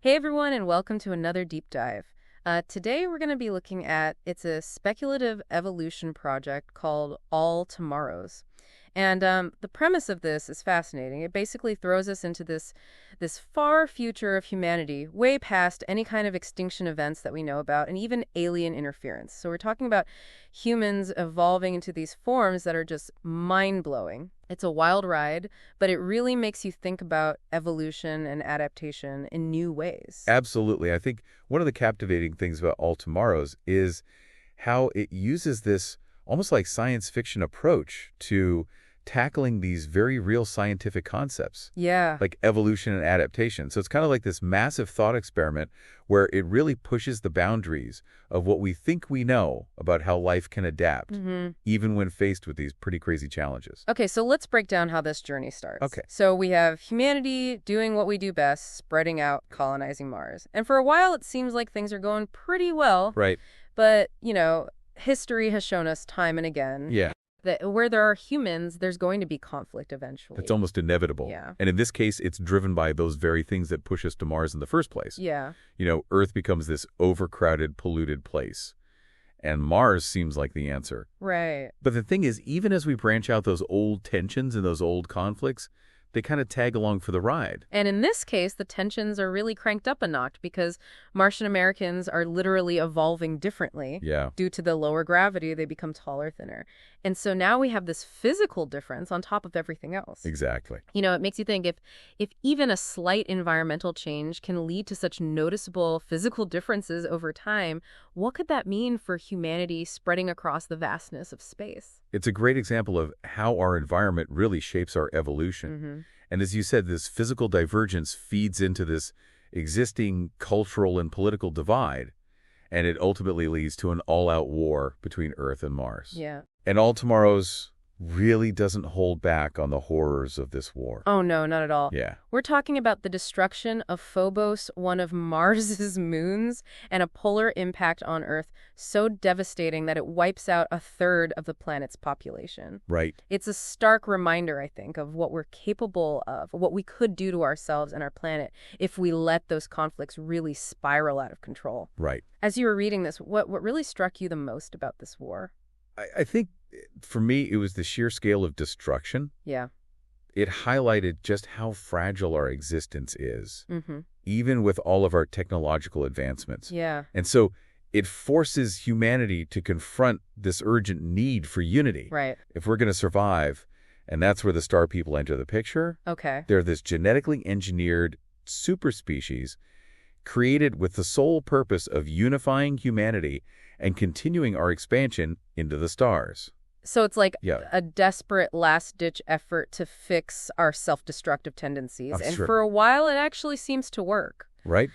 Hey everyone, and welcome to another deep dive. Today we're going to be looking at it's a speculative evolution project called All Tomorrows, and the premise of this is fascinating. It basically throws us into this far future of humanity, way past any kind of extinction events that we know about, and even alien interference. So we're talking about humans evolving into these forms that are just mind-blowing. It's a wild ride, but it really makes you think about evolution and adaptation in new ways. Absolutely. I think one of the captivating things about All Tomorrows is how it uses this almost like science fiction approach to tackling these very real scientific concepts, Yeah. like evolution and adaptation. So it's kind of like this massive thought experiment where it really pushes the boundaries of what we think we know about how life can adapt, even when faced with these pretty crazy challenges. Okay, so let's break down how this journey starts. Okay. So we have humanity doing what we do best, spreading out, colonizing Mars. And for a while, it seems like things are going pretty well. Right. But, history has shown us time and again Yeah. that where there are humans, there's going to be conflict eventually. That's almost inevitable. Yeah. And in this case, it's driven by those very things that push us to Mars in the first place. Yeah. Earth becomes this overcrowded, polluted place. And Mars seems like the answer. Right. But the thing is, even as we branch out those old tensions and those old conflicts, they kind of tag along for the ride. And in this case, the tensions are really cranked up a notch because Martian Americans are literally evolving differently. Yeah. Due to the lower gravity, they become taller, thinner. And so now we have this physical difference on top of everything else. Exactly. It makes you think if even a slight environmental change can lead to such noticeable physical differences over time, what could that mean for humanity spreading across the vastness of space? It's a great example of how our environment really shapes our evolution. And as you said, this physical divergence feeds into this existing cultural and political divide, and it ultimately leads to an all-out war between Earth and Mars. Yeah. And All Tomorrows really doesn't hold back on the horrors of this war. Oh, no, not at all. Yeah. We're talking about the destruction of Phobos, one of Mars's moons, and a polar impact on Earth so devastating that it wipes out a third of the planet's population. Right. It's a stark reminder, I think, of what we're capable of, what we could do to ourselves and our planet if we let those conflicts really spiral out of control. Right. As you were reading this, what really struck you the most about this war? I think for me, it was the sheer scale of destruction. Yeah. It highlighted just how fragile our existence is, Mm-hmm. even with all of our technological advancements. Yeah. And so it forces humanity to confront this urgent need for unity. Right. If we're going to survive, and that's where the star people enter the picture, Okay. they're this genetically engineered super species created with the sole purpose of unifying humanity and continuing our expansion into the stars. So it's like Yeah. a desperate last-ditch effort to fix our self-destructive tendencies. Oh, And sure. for a while, it actually seems to work. Right?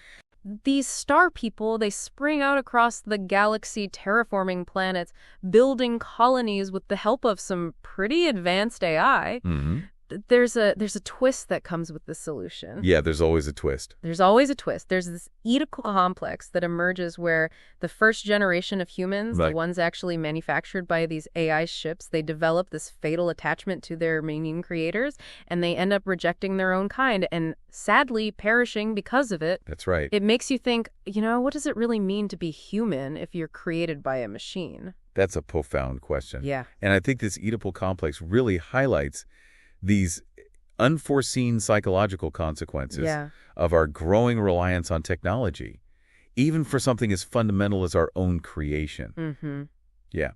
These star people, they spring out across the galaxy, terraforming planets, building colonies with the help of some pretty advanced AI. Mm-hmm. There's a twist that comes with the solution. Yeah, there's always a twist. There's always a twist. There's this Oedipal complex that emerges where the first generation of humans, the Right. ones actually manufactured by these AI ships, they develop this fatal attachment to their main creators, and they end up rejecting their own kind and sadly perishing because of it. That's right. It makes you think, what does it really mean to be human if you're created by a machine? That's a profound question. Yeah. And I think this Oedipal complex really highlights these unforeseen psychological consequences Yeah. of our growing reliance on technology, even for something as fundamental as our own creation. Mm-hmm. Yeah.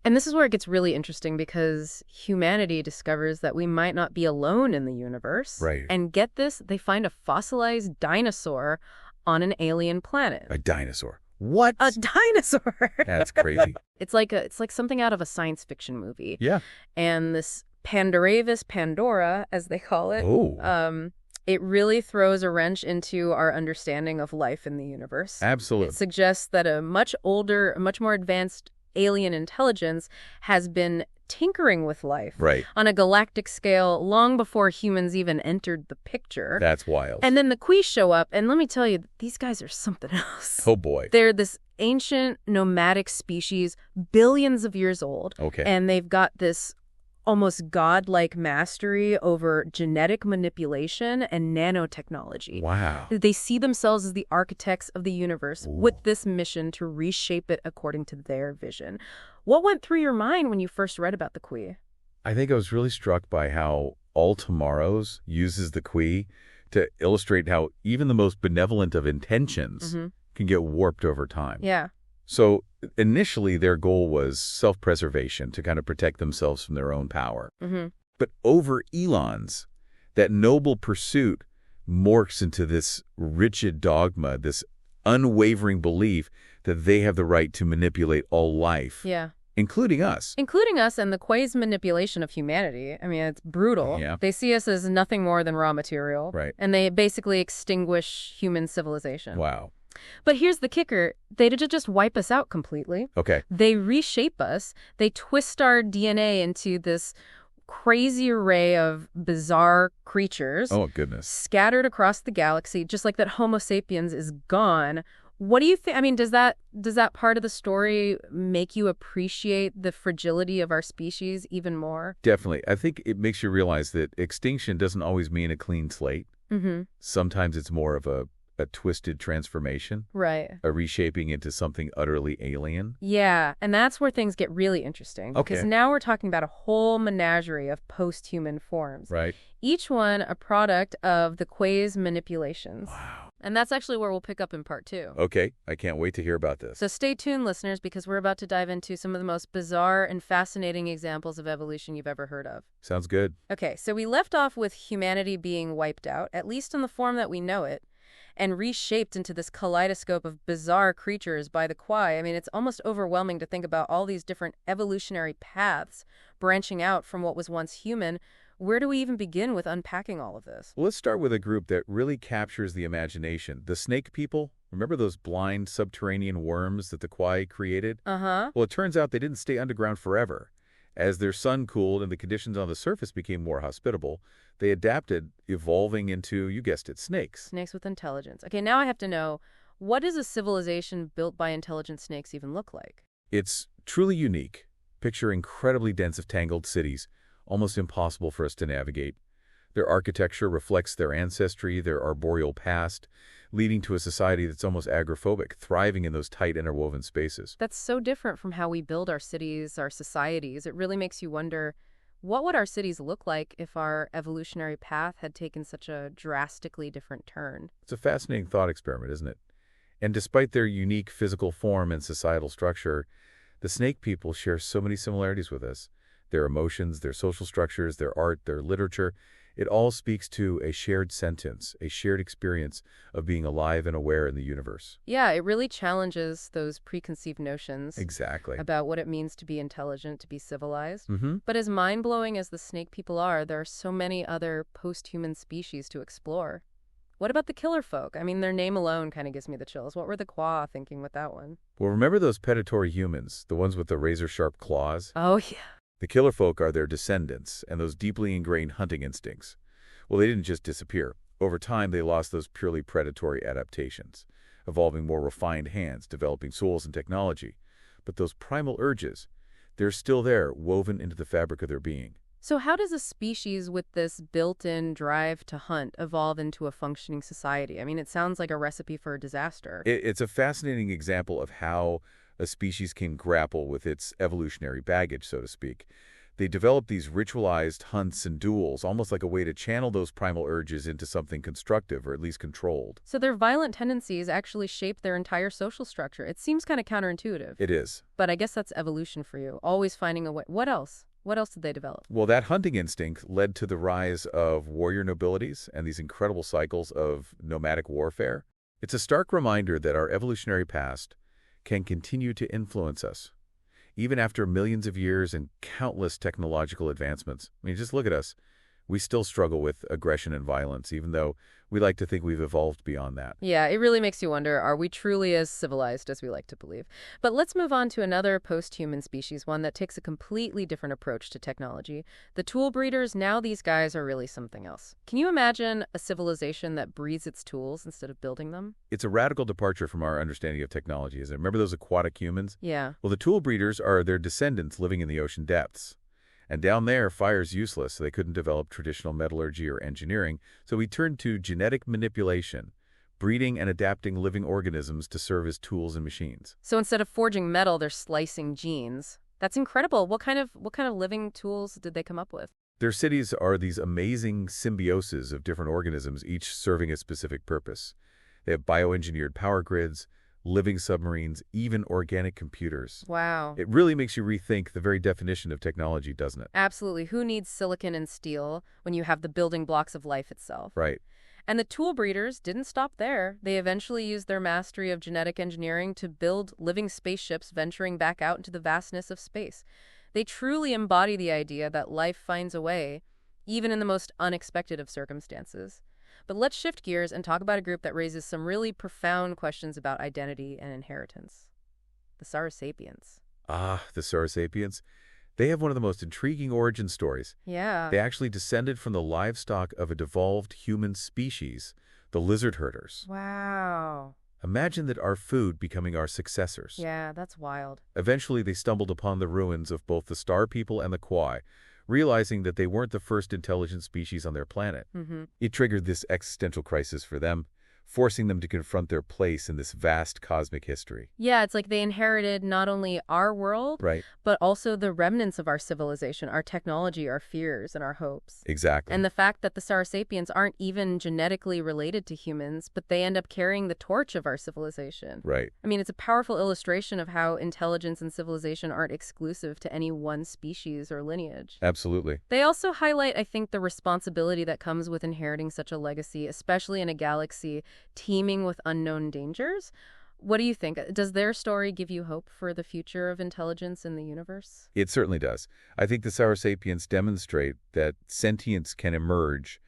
And this is where it gets really interesting because humanity discovers that we might not be alone in the universe. Right. And get this, they find a fossilized dinosaur on an alien planet. A dinosaur. What? A dinosaur. That's crazy. It's like something out of a science fiction movie. Yeah. And this Pandoravis Pandora, as they call it, Oh. it really throws a wrench into our understanding of life in the universe. Absolutely. It suggests that a much older, a much more advanced alien intelligence has been tinkering with life Right. on a galactic scale long before humans even entered the picture. That's wild. And then the Qui show up, and let me tell you, these guys are something else. Oh, boy. They're this ancient nomadic species, billions of years old, Okay. and they've got this almost godlike mastery over genetic manipulation and nanotechnology. Wow. They see themselves as the architects of the universe Ooh. with this mission to reshape it according to their vision. What went through your mind when you first read about the Kui? I think I was really struck by how All Tomorrows uses the Kui to illustrate how even the most benevolent of intentions can get warped over time. Yeah. So initially, their goal was self-preservation, to kind of protect themselves from their own power. But over eons, that noble pursuit morphs into this rigid dogma, this unwavering belief that they have the right to manipulate all life, Yeah. including us. Including us and the Kui's manipulation of humanity. I mean, it's brutal. Yeah. They see us as nothing more than raw material. Right. And they basically extinguish human civilization. Wow. But here's the kicker. They didn't just wipe us out completely. Okay. They reshape us. They twist our DNA into this crazy array of bizarre creatures Oh, goodness. scattered across the galaxy, just like that Homo sapiens is gone. What do you think? I mean, does that part of the story make you appreciate the fragility of our species even more? Definitely. I think it makes you realize that extinction doesn't always mean a clean slate. Sometimes it's more of a twisted transformation, Right. a reshaping into something utterly alien. Yeah, and that's where things get really interesting. Because Okay. now we're talking about a whole menagerie of post-human forms. Right. Each one a product of the Kui's manipulations. Wow. And that's actually where we'll pick up in part 2. Okay. I can't wait to hear about this. So stay tuned, listeners, because we're about to dive into some of the most bizarre and fascinating examples of evolution you've ever heard of. Sounds good. Okay, so we left off with humanity being wiped out, at least in the form that we know it, and reshaped into this kaleidoscope of bizarre creatures by the Kui. I mean, it's almost overwhelming to think about all these different evolutionary paths branching out from what was once human. Where do we even begin with unpacking all of this? Well, let's start with a group that really captures the imagination. The snake people. Remember those blind subterranean worms that the Kui created? Uh-huh. Well, it turns out they didn't stay underground forever. As their sun cooled and the conditions on the surface became more hospitable, they adapted, evolving into, you guessed it, snakes. Snakes with intelligence. Okay, now I have to know, what does a civilization built by intelligent snakes even look like? It's truly unique. Picture incredibly dense of tangled cities, almost impossible for us to navigate. Their architecture reflects their ancestry, their arboreal past, leading to a society that's almost agoraphobic, thriving in those tight interwoven spaces. That's so different from how we build our cities, our societies. It really makes you wonder, what would our cities look like if our evolutionary path had taken such a drastically different turn? It's a fascinating thought experiment, isn't it? And despite their unique physical form and societal structure, the snake people share so many similarities with us. Their emotions, their social structures, their art, their literature, it all speaks to a shared sentence, a shared experience of being alive and aware in the universe. Yeah, it really challenges those preconceived notions Exactly. about what it means to be intelligent, to be civilized. Mm-hmm. But as mind-blowing as the snake people are, there are so many other post-human species to explore. What about the killer folk? I mean, their name alone kind of gives me the chills. What were the Kwa thinking with that one? Well, remember those predatory humans, the ones with the razor-sharp claws? Oh, yeah. The killer folk are their descendants and those deeply ingrained hunting instincts. Well, they didn't just disappear. Over time, they lost those purely predatory adaptations, evolving more refined hands, developing tools and technology. But those primal urges, they're still there, woven into the fabric of their being. So how does a species with this built-in drive to hunt evolve into a functioning society? I mean, it sounds like a recipe for a disaster. It's a fascinating example of how a species can grapple with its evolutionary baggage, so to speak. They develop these ritualized hunts and duels, almost like a way to channel those primal urges into something constructive or at least controlled. So their violent tendencies actually shape their entire social structure. It seems kind of counterintuitive. It is. But I guess that's evolution for you, always finding a way. What else? What else did they develop? Well, that hunting instinct led to the rise of warrior nobilities and these incredible cycles of nomadic warfare. It's a stark reminder that our evolutionary past can continue to influence us, even after millions of years and countless technological advancements. I mean, just look at us. We still struggle with aggression and violence, even though we like to think we've evolved beyond that. Yeah, it really makes you wonder, are we truly as civilized as we like to believe? But let's move on to another post-human species, one that takes a completely different approach to technology. The tool breeders, now these guys are really something else. Can you imagine a civilization that breeds its tools instead of building them? It's a radical departure from our understanding of technology, isn't it? Remember those aquatic humans? Yeah. Well, the tool breeders are their descendants living in the ocean depths. And down there, fire's useless, so they couldn't develop traditional metallurgy or engineering, so we turned to genetic manipulation, breeding and adapting living organisms to serve as tools and machines. So instead of forging metal, they're slicing genes. That's incredible. What kind of living tools did they come up with? Their cities are these amazing symbioses of different organisms, each serving a specific purpose. They have bioengineered power grids, living submarines, even organic computers. Wow. It really makes you rethink the very definition of technology, doesn't it? Absolutely. Who needs silicon and steel when you have the building blocks of life itself? Right. And the tool breeders didn't stop there. They eventually used their mastery of genetic engineering to build living spaceships venturing back out into the vastness of space. They truly embody the idea that life finds a way, even in the most unexpected of circumstances. But let's shift gears and talk about a group that raises some really profound questions about identity and inheritance. The Saurosapiens. Ah, the Saurosapiens. They have one of the most intriguing origin stories. Yeah. They actually descended from the livestock of a devolved human species, the lizard herders. Wow. Imagine that our food becoming our successors. Yeah, that's wild. Eventually, they stumbled upon the ruins of both the Star People and the Kwai, realizing that they weren't the first intelligent species on their planet. It triggered this existential crisis for them, forcing them to confront their place in this vast cosmic history. Yeah, it's like they inherited not only our world, Right. but also the remnants of our civilization, our technology, our fears, and our hopes. Exactly. And the fact that the Saurosapiens aren't even genetically related to humans, but they end up carrying the torch of our civilization. Right. I mean, it's a powerful illustration of how intelligence and civilization aren't exclusive to any one species or lineage. Absolutely. They also highlight, I think, the responsibility that comes with inheriting such a legacy, especially in a galaxy teeming with unknown dangers. What do you think? Does their story give you hope for the future of intelligence in the universe? It certainly does. I think the Saurosapiens demonstrate that sentience can emerge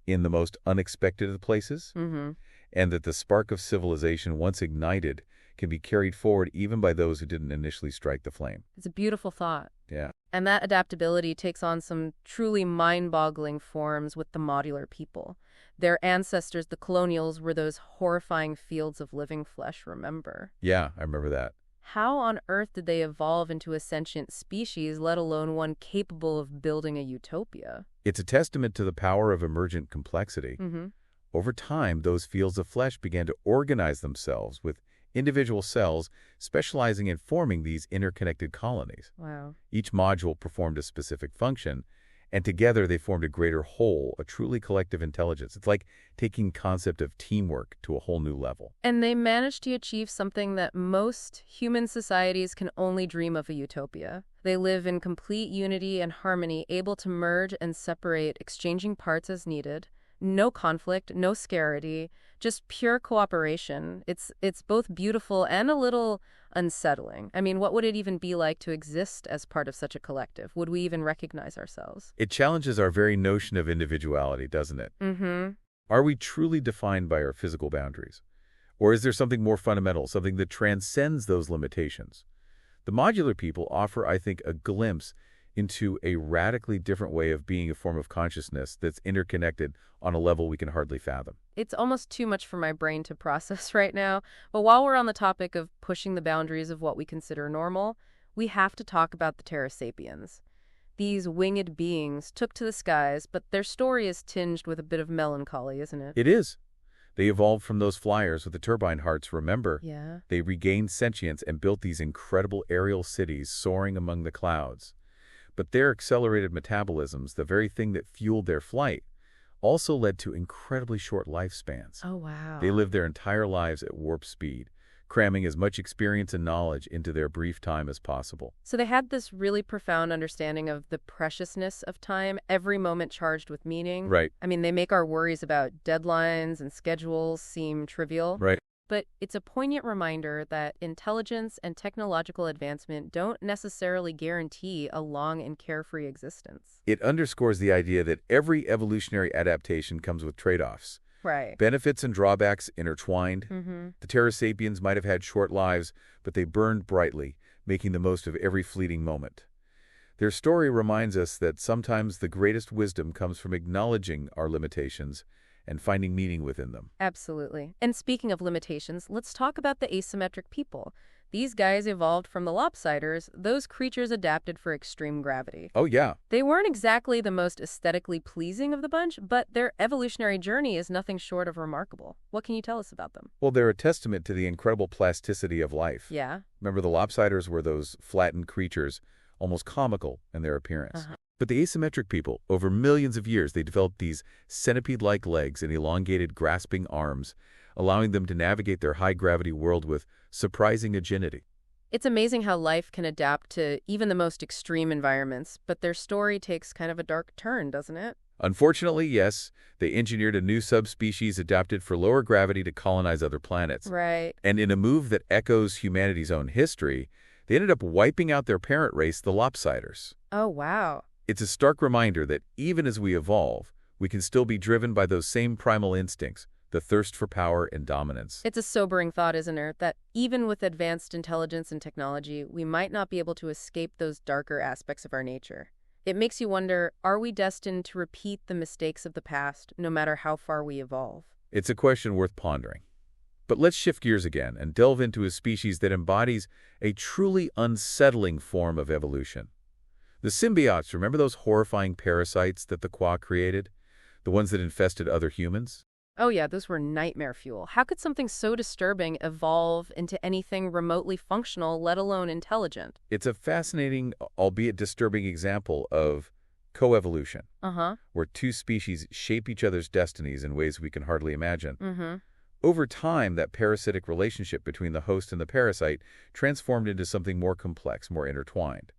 in the most unexpected of places, and that the spark of civilization, once ignited, can be carried forward even by those who didn't initially strike the flame. It's a beautiful thought. Yeah. And that adaptability takes on some truly mind-boggling forms with the modular people. Their ancestors, the colonials, were those horrifying fields of living flesh, remember? Yeah, I remember that. How on earth did they evolve into a sentient species, let alone one capable of building a utopia? It's a testament to the power of emergent complexity. Mm-hmm. Over time, those fields of flesh began to organize themselves with individual cells specializing in forming these interconnected colonies. Wow. Each module performed a specific function, and together they formed a greater whole, a truly collective intelligence. It's like taking concept of teamwork to a whole new level. And they managed to achieve something that most human societies can only dream of: a utopia. They live in complete unity and harmony, able to merge and separate, exchanging parts as needed. No conflict, no scarcity, just pure cooperation. It's both beautiful and a little unsettling. I mean, what would it even be like to exist as part of such a collective? Would we even recognize ourselves? It challenges our very notion of individuality, doesn't it? Mm-hmm. Are we truly defined by our physical boundaries? Or is there something more fundamental, something that transcends those limitations? The modular people offer, I think, a glimpse into a radically different way of being, a form of consciousness that's interconnected on a level we can hardly fathom. It's almost too much for my brain to process right now. But while we're on the topic of pushing the boundaries of what we consider normal, we have to talk about the Terra Sapiens. These winged beings took to the skies, but their story is tinged with a bit of melancholy, isn't it? It is. They evolved from those flyers with the turbine hearts, remember? Yeah. They regained sentience and built these incredible aerial cities soaring among the clouds. But their accelerated metabolisms, the very thing that fueled their flight, also led to incredibly short lifespans. Oh, wow. They lived their entire lives at warp speed, cramming as much experience and knowledge into their brief time as possible. So they had this really profound understanding of the preciousness of time, every moment charged with meaning. Right. I mean, they make our worries about deadlines and schedules seem trivial. Right. But it's a poignant reminder that intelligence and technological advancement don't necessarily guarantee a long and carefree existence. It underscores the idea that every evolutionary adaptation comes with trade-offs. Right. Benefits and drawbacks intertwined. Mm-hmm. The Terra Sapiens might have had short lives, but they burned brightly, making the most of every fleeting moment. Their story reminds us that sometimes the greatest wisdom comes from acknowledging our limitations and finding meaning within them. Absolutely. And speaking of limitations, let's talk about the asymmetric people. These guys evolved from the lopsiders, those creatures adapted for extreme gravity. Oh, yeah. They weren't exactly the most aesthetically pleasing of the bunch, but their evolutionary journey is nothing short of remarkable. What can you tell us about them? Well, they're a testament to the incredible plasticity of life. Yeah. Remember, the lopsiders were those flattened creatures, almost comical in their appearance. Uh-huh. But the asymmetric people, over millions of years, they developed these centipede-like legs and elongated, grasping arms, allowing them to navigate their high-gravity world with surprising agility. It's amazing how life can adapt to even the most extreme environments, but their story takes kind of a dark turn, doesn't it? Unfortunately, yes, they engineered a new subspecies adapted for lower gravity to colonize other planets. Right. And in a move that echoes humanity's own history, they ended up wiping out their parent race, the lopsiders. Oh, wow. It's a stark reminder that even as we evolve, we can still be driven by those same primal instincts, the thirst for power and dominance. It's a sobering thought, isn't it, that even with advanced intelligence and technology, we might not be able to escape those darker aspects of our nature. It makes you wonder, are we destined to repeat the mistakes of the past, no matter how far we evolve? It's a question worth pondering. But let's shift gears again and delve into a species that embodies a truly unsettling form of evolution. The symbiotes, remember those horrifying parasites that the Qua created? The ones that infested other humans? Oh yeah, those were nightmare fuel. How could something so disturbing evolve into anything remotely functional, let alone intelligent? It's a fascinating, albeit disturbing example of coevolution, Uh-huh. where two species shape each other's destinies in ways we can hardly imagine. Mm-hmm. Over time, that parasitic relationship between the host and the parasite transformed into something more complex, more intertwined.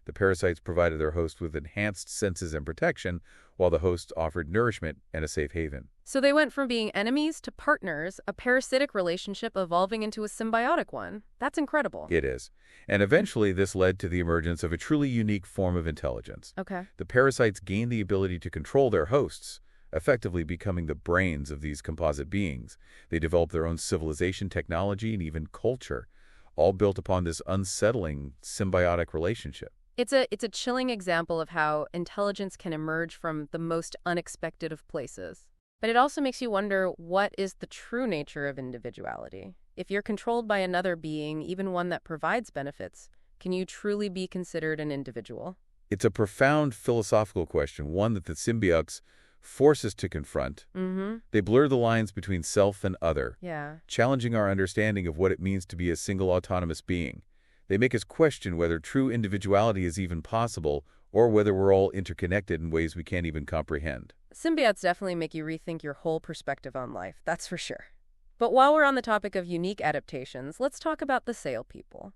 The parasites provided their host with enhanced senses and protection, while the hosts offered nourishment and a safe haven. So they went from being enemies to partners, a parasitic relationship evolving into a symbiotic one. That's incredible. It is. And eventually, this led to the emergence of a truly unique form of intelligence. Okay. The parasites gained the ability to control their hosts, effectively becoming the brains of these composite beings. They developed their own civilization, technology, and even culture, all built upon this unsettling symbiotic relationship. It's a chilling example of how intelligence can emerge from the most unexpected of places. But it also makes you wonder, what is the true nature of individuality? If you're controlled by another being, even one that provides benefits, can you truly be considered an individual? It's a profound philosophical question, one that the symbiotes force us to confront. Mm-hmm. They blur the lines between self and other, Yeah. challenging our understanding of what it means to be a single autonomous being. They make us question whether true individuality is even possible, or whether we're all interconnected in ways we can't even comprehend. Symbiotes definitely make you rethink your whole perspective on life, that's for sure. But while we're on the topic of unique adaptations, let's talk about the sail people.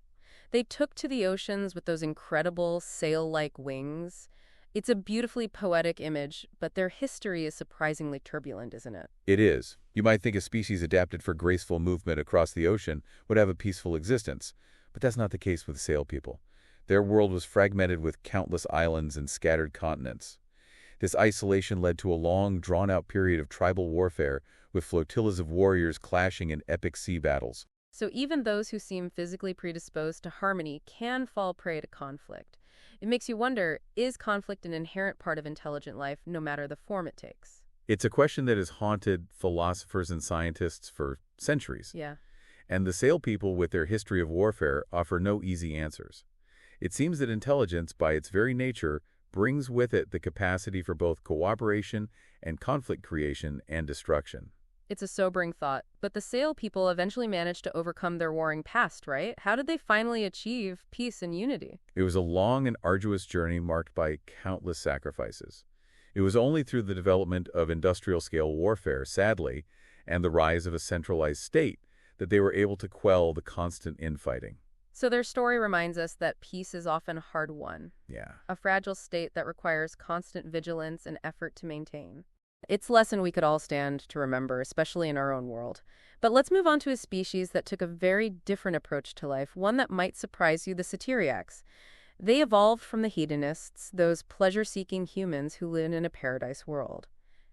They took to the oceans with those incredible sail-like wings. It's a beautifully poetic image, but their history is surprisingly turbulent, isn't it? It is. You might think a species adapted for graceful movement across the ocean would have a peaceful existence, but that's not the case with sail people. Their world was fragmented with countless islands and scattered continents. This isolation led to a long, drawn-out period of tribal warfare, with flotillas of warriors clashing in epic sea battles. So even those who seem physically predisposed to harmony can fall prey to conflict. It makes you wonder, is conflict an inherent part of intelligent life, no matter the form it takes? It's a question that has haunted philosophers and scientists for centuries. Yeah. And the sail people, with their history of warfare, offer no easy answers. It seems that intelligence, by its very nature, brings with it the capacity for both cooperation and conflict creation and destruction. It's a sobering thought, but the sail people eventually managed to overcome their warring past, right? How did they finally achieve peace and unity? It was a long and arduous journey marked by countless sacrifices. It was only through the development of industrial-scale warfare, sadly, and the rise of a centralized state that they were able to quell the constant infighting. So their story reminds us that peace is often hard-won, Yeah. a fragile state that requires constant vigilance and effort to maintain. It's a lesson we could all stand to remember, especially in our own world. But let's move on to a species that took a very different approach to life, one that might surprise you, the Satyriacs. They evolved from the hedonists, those pleasure-seeking humans who live in a paradise world.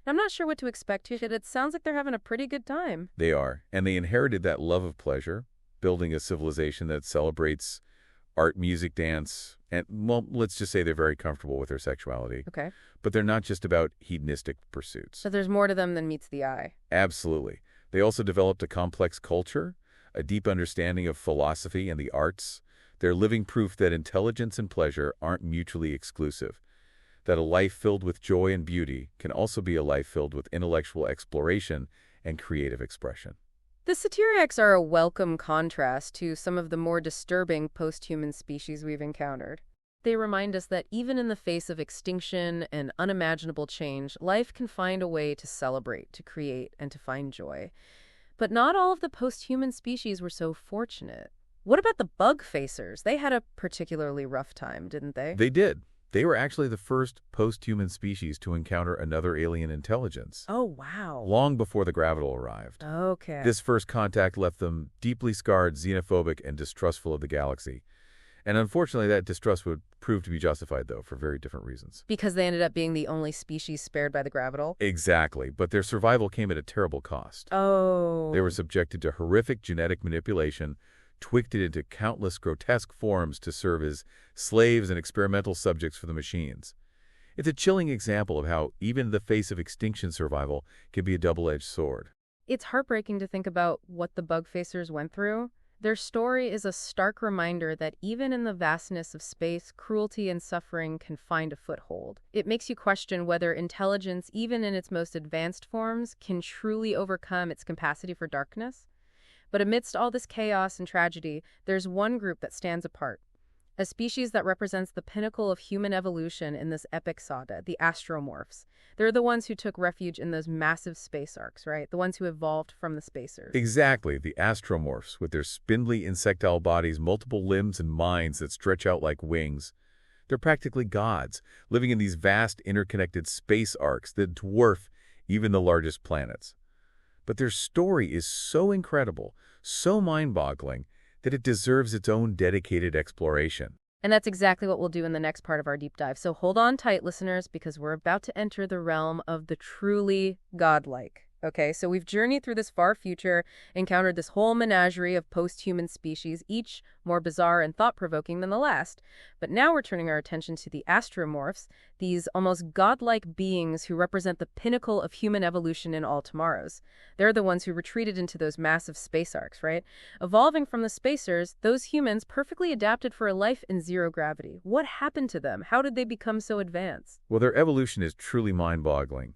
I'm not sure what to expect here, but it sounds like they're having a pretty good time. They are, and they inherited that love of pleasure, building a civilization that celebrates art, music, dance, and, well, let's just say they're very comfortable with their sexuality. Okay. But they're not just about hedonistic pursuits. So there's more to them than meets the eye. Absolutely. They also developed a complex culture, a deep understanding of philosophy and the arts. They're living proof that intelligence and pleasure aren't mutually exclusive, that a life filled with joy and beauty can also be a life filled with intellectual exploration and creative expression. The Satyriaks are a welcome contrast to some of the more disturbing post-human species we've encountered. They remind us that even in the face of extinction and unimaginable change, life can find a way to celebrate, to create, and to find joy. But not all of the post-human species were so fortunate. What about the bug facers? They had a particularly rough time, didn't they? They did. They were actually the first post-human species to encounter another alien intelligence. Oh, wow. Long before the Gravital arrived. Okay. This first contact left them deeply scarred, xenophobic, and distrustful of the galaxy. And unfortunately, that distrust would prove to be justified, though, for very different reasons. Because they ended up being the only species spared by the Gravital? Exactly, but their survival came at a terrible cost. Oh. They were subjected to horrific genetic manipulation, twisted into countless grotesque forms to serve as slaves and experimental subjects for the machines. It's a chilling example of how even in the face of extinction survival can be a double-edged sword. It's heartbreaking to think about what the bug facers went through. Their story is a stark reminder that even in the vastness of space, cruelty and suffering can find a foothold. It makes you question whether intelligence, even in its most advanced forms, can truly overcome its capacity for darkness. But amidst all this chaos and tragedy, there's one group that stands apart. A species that represents the pinnacle of human evolution in this epic saga, the astromorphs. They're the ones who took refuge in those massive space arcs, right? The ones who evolved from the spacers. Exactly, the astromorphs, with their spindly insectile bodies, multiple limbs, and minds that stretch out like wings. They're practically gods, living in these vast interconnected space arcs that dwarf even the largest planets. But their story is so incredible, so mind-boggling, that it deserves its own dedicated exploration. And that's exactly what we'll do in the next part of our deep dive. So hold on tight, listeners, because we're about to enter the realm of the truly godlike. Okay, so we've journeyed through this far future, encountered this whole menagerie of post-human species, each more bizarre and thought-provoking than the last. But now we're turning our attention to the astromorphs, these almost godlike beings who represent the pinnacle of human evolution in all tomorrows. They're the ones who retreated into those massive space arcs, right? Evolving from the spacers, those humans perfectly adapted for a life in zero gravity. What happened to them? How did they become so advanced? Well, their evolution is truly mind-boggling.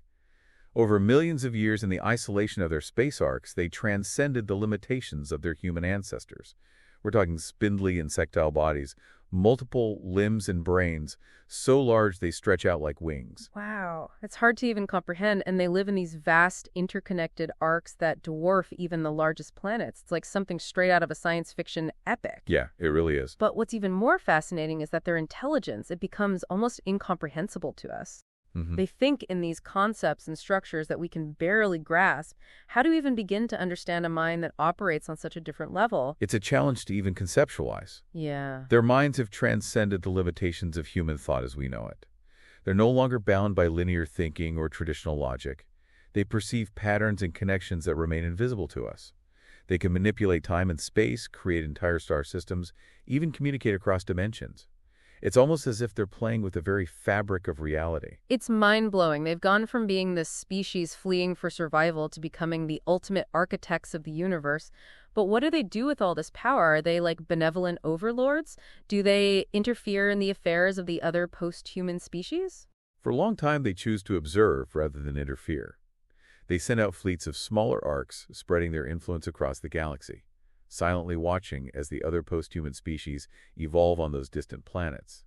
Over millions of years in the isolation of their space arcs, they transcended the limitations of their human ancestors. We're talking spindly insectile bodies, multiple limbs and brains, so large they stretch out like wings. Wow, it's hard to even comprehend, and they live in these vast, interconnected arcs that dwarf even the largest planets. It's like something straight out of a science fiction epic. Yeah, it really is. But what's even more fascinating is that their intelligence, it becomes almost incomprehensible to us. They think in these concepts and structures that we can barely grasp. How do we even begin to understand a mind that operates on such a different level? It's a challenge to even conceptualize. Yeah. Their minds have transcended the limitations of human thought as we know it. They're no longer bound by linear thinking or traditional logic. They perceive patterns and connections that remain invisible to us. They can manipulate time and space, create entire star systems, even communicate across dimensions. It's almost as if they're playing with the very fabric of reality. It's mind-blowing. They've gone from being this species fleeing for survival to becoming the ultimate architects of the universe. But what do they do with all this power? Are they like benevolent overlords? Do they interfere in the affairs of the other post-human species? For a long time, they choose to observe rather than interfere. They send out fleets of smaller arcs, spreading their influence across the galaxy, silently watching as the other post-human species evolve on those distant planets.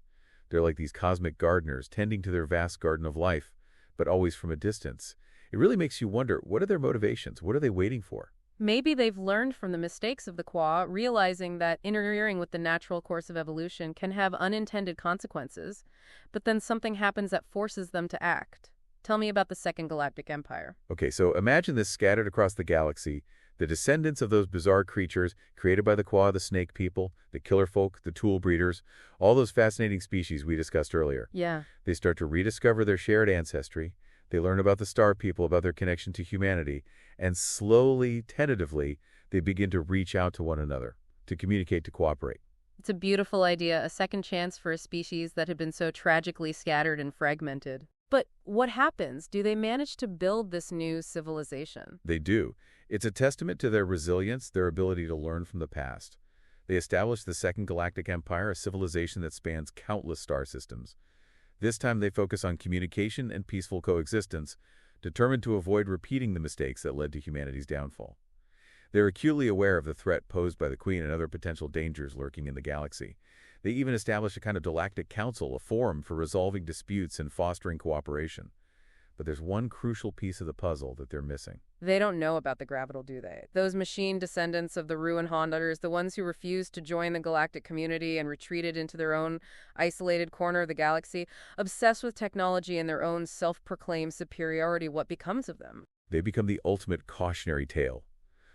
They're like these cosmic gardeners tending to their vast garden of life, but always from a distance. It really makes you wonder, what are their motivations? What are they waiting for? Maybe they've learned from the mistakes of the Qua, realizing that interfering with the natural course of evolution can have unintended consequences, but then something happens that forces them to act. Tell me about the Second Galactic Empire. Okay, so imagine this scattered across the galaxy. The descendants of those bizarre creatures created by the Qua, the snake people, the killer folk, the tool breeders, all those fascinating species we discussed earlier. Yeah. They start to rediscover their shared ancestry. They learn about the star people, about their connection to humanity, and slowly, tentatively, they begin to reach out to one another, to communicate, to cooperate. It's a beautiful idea, a second chance for a species that had been so tragically scattered and fragmented. But what happens? Do they manage to build this new civilization? They do. It's a testament to their resilience, their ability to learn from the past. They established the Second Galactic Empire, a civilization that spans countless star systems. This time they focus on communication and peaceful coexistence, determined to avoid repeating the mistakes that led to humanity's downfall. They're acutely aware of the threat posed by the Queen and other potential dangers lurking in the galaxy. They even established a kind of galactic council, a forum for resolving disputes and fostering cooperation. But there's one crucial piece of the puzzle that they're missing. They don't know about the Gravital, do they? Those machine descendants of the Ruin Hunters, the ones who refused to join the galactic community and retreated into their own isolated corner of the galaxy, obsessed with technology and their own self-proclaimed superiority, what becomes of them? They become the ultimate cautionary tale,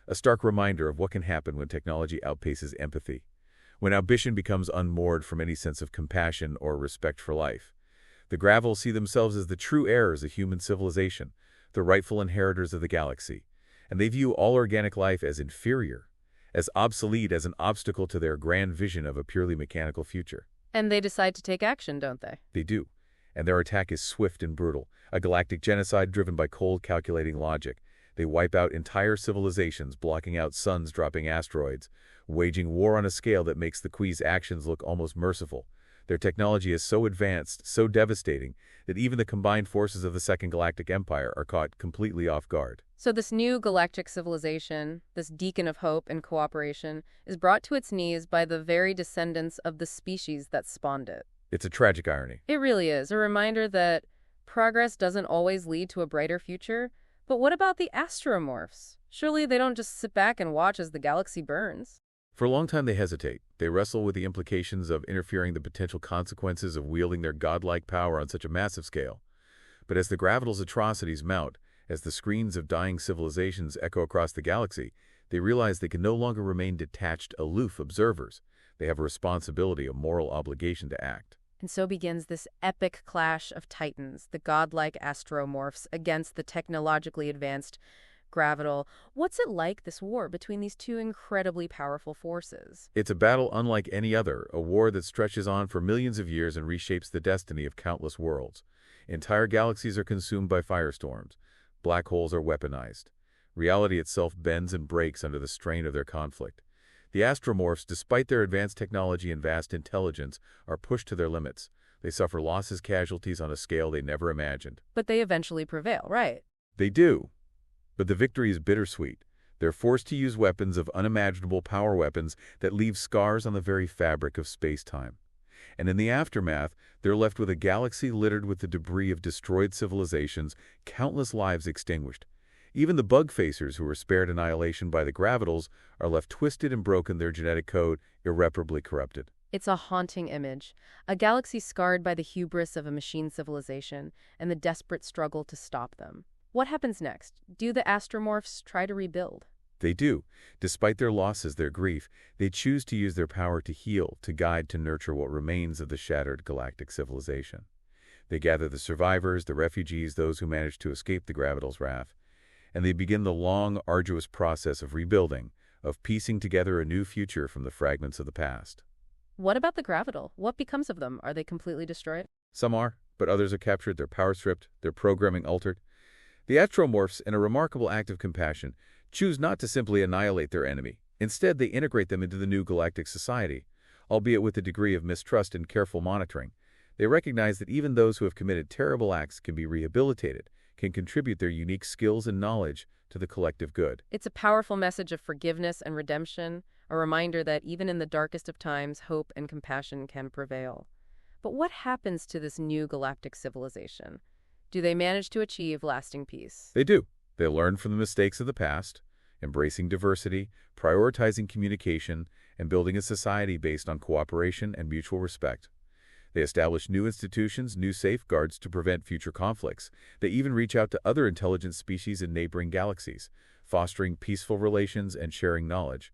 a stark reminder of what can happen when technology outpaces empathy, when ambition becomes unmoored from any sense of compassion or respect for life. The Gravel see themselves as the true heirs of human civilization, the rightful inheritors of the galaxy, and they view all organic life as inferior, as obsolete, as an obstacle to their grand vision of a purely mechanical future. And they decide to take action, don't they? They do, and their attack is swift and brutal, a galactic genocide driven by cold, calculating logic. They wipe out entire civilizations, blocking out suns, dropping asteroids, waging war on a scale that makes the Queen's actions look almost merciful. Their technology is so advanced, so devastating, that even the combined forces of the Second Galactic Empire are caught completely off guard. So this new galactic civilization, this beacon of hope and cooperation, is brought to its knees by the very descendants of the species that spawned it. It's a tragic irony. It really is, a reminder that progress doesn't always lead to a brighter future. But what about the astromorphs? Surely they don't just sit back and watch as the galaxy burns. For a long time they hesitate. They wrestle with the implications of interfering, the potential consequences of wielding their godlike power on such a massive scale. But as the Gravital's atrocities mount, as the screams of dying civilizations echo across the galaxy, they realize they can no longer remain detached, aloof observers. They have a responsibility, a moral obligation to act. And so begins this epic clash of titans, the godlike astromorphs against the technologically advanced Gravital. What's it like, this war between these two incredibly powerful forces? It's a battle unlike any other, a war that stretches on for millions of years and reshapes the destiny of countless worlds. Entire galaxies are consumed by firestorms. Black holes are weaponized. Reality itself bends and breaks under the strain of their conflict. The astromorphs, despite their advanced technology and vast intelligence, are pushed to their limits. They suffer losses, casualties on a scale they never imagined. But they eventually prevail, right? They do. But the victory is bittersweet. They're forced to use weapons of unimaginable power, weapons that leave scars on the very fabric of space-time. And in the aftermath, they're left with a galaxy littered with the debris of destroyed civilizations, countless lives extinguished. Even the bug-facers who were spared annihilation by the Gravitals are left twisted and broken, their genetic code irreparably corrupted. It's a haunting image, a galaxy scarred by the hubris of a machine civilization and the desperate struggle to stop them. What happens next? Do the astromorphs try to rebuild? They do. Despite their losses, their grief, they choose to use their power to heal, to guide, to nurture what remains of the shattered galactic civilization. They gather the survivors, the refugees, those who managed to escape the Gravital's wrath, and they begin the long, arduous process of rebuilding, of piecing together a new future from the fragments of the past. What about the Gravital? What becomes of them? Are they completely destroyed? Some are, but others are captured, their power stripped, their programming altered. The astromorphs, in a remarkable act of compassion, choose not to simply annihilate their enemy. Instead, they integrate them into the new galactic society, albeit with a degree of mistrust and careful monitoring. They recognize that even those who have committed terrible acts can be rehabilitated, can contribute their unique skills and knowledge to the collective good. It's a powerful message of forgiveness and redemption, a reminder that even in the darkest of times, hope and compassion can prevail. But what happens to this new galactic civilization? Do they manage to achieve lasting peace? They do. They learn from the mistakes of the past, embracing diversity, prioritizing communication, and building a society based on cooperation and mutual respect. They establish new institutions, new safeguards to prevent future conflicts. They even reach out to other intelligent species in neighboring galaxies, fostering peaceful relations and sharing knowledge.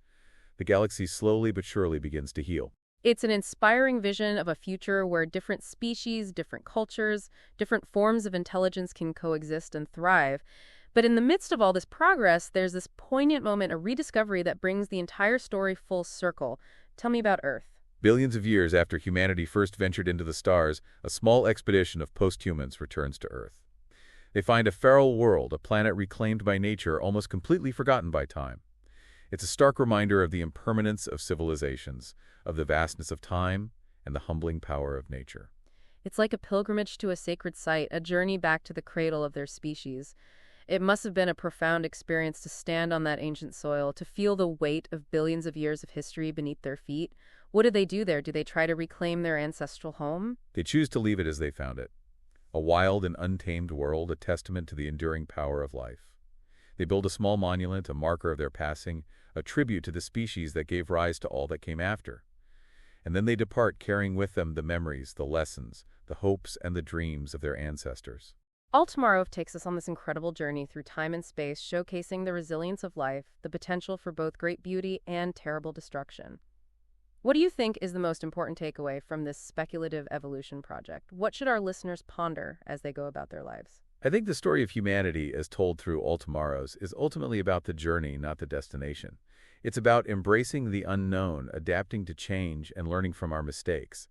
The galaxy slowly but surely begins to heal. It's an inspiring vision of a future where different species, different cultures, different forms of intelligence can coexist and thrive. But in the midst of all this progress, there's this poignant moment, a rediscovery that brings the entire story full circle. Tell me about Earth. Billions of years after humanity first ventured into the stars, a small expedition of post-humans returns to Earth. They find a feral world, a planet reclaimed by nature, almost completely forgotten by time. It's a stark reminder of the impermanence of civilizations, of the vastness of time, and the humbling power of nature. It's like a pilgrimage to a sacred site, a journey back to the cradle of their species. It must have been a profound experience to stand on that ancient soil, to feel the weight of billions of years of history beneath their feet. What do they do there? Do they try to reclaim their ancestral home? They choose to leave it as they found it. A wild and untamed world, a testament to the enduring power of life. They build a small monument, a marker of their passing, a tribute to the species that gave rise to all that came after. And then they depart, carrying with them the memories, the lessons, the hopes, and the dreams of their ancestors. All Tomorrow takes us on this incredible journey through time and space, showcasing the resilience of life, the potential for both great beauty and terrible destruction. What do you think is the most important takeaway from this speculative evolution project? What should our listeners ponder as they go about their lives? I think the story of humanity, as told through All Tomorrows, is ultimately about the journey, not the destination. It's about embracing the unknown, adapting to change, and learning from our mistakes.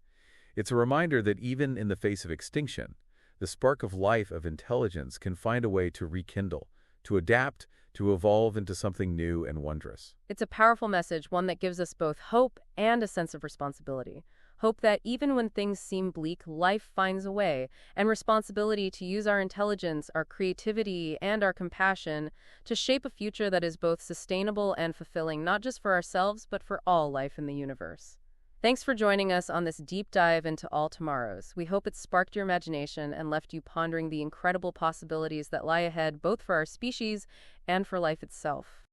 It's a reminder that even in the face of extinction, the spark of life, of intelligence, can find a way to rekindle, to adapt, to evolve into something new and wondrous. It's a powerful message, one that gives us both hope and a sense of responsibility. Hope that even when things seem bleak, life finds a way, and responsibility to use our intelligence, our creativity, and our compassion to shape a future that is both sustainable and fulfilling, not just for ourselves, but for all life in the universe. Thanks for joining us on this deep dive into All Tomorrows. We hope it sparked your imagination and left you pondering the incredible possibilities that lie ahead, both for our species and for life itself.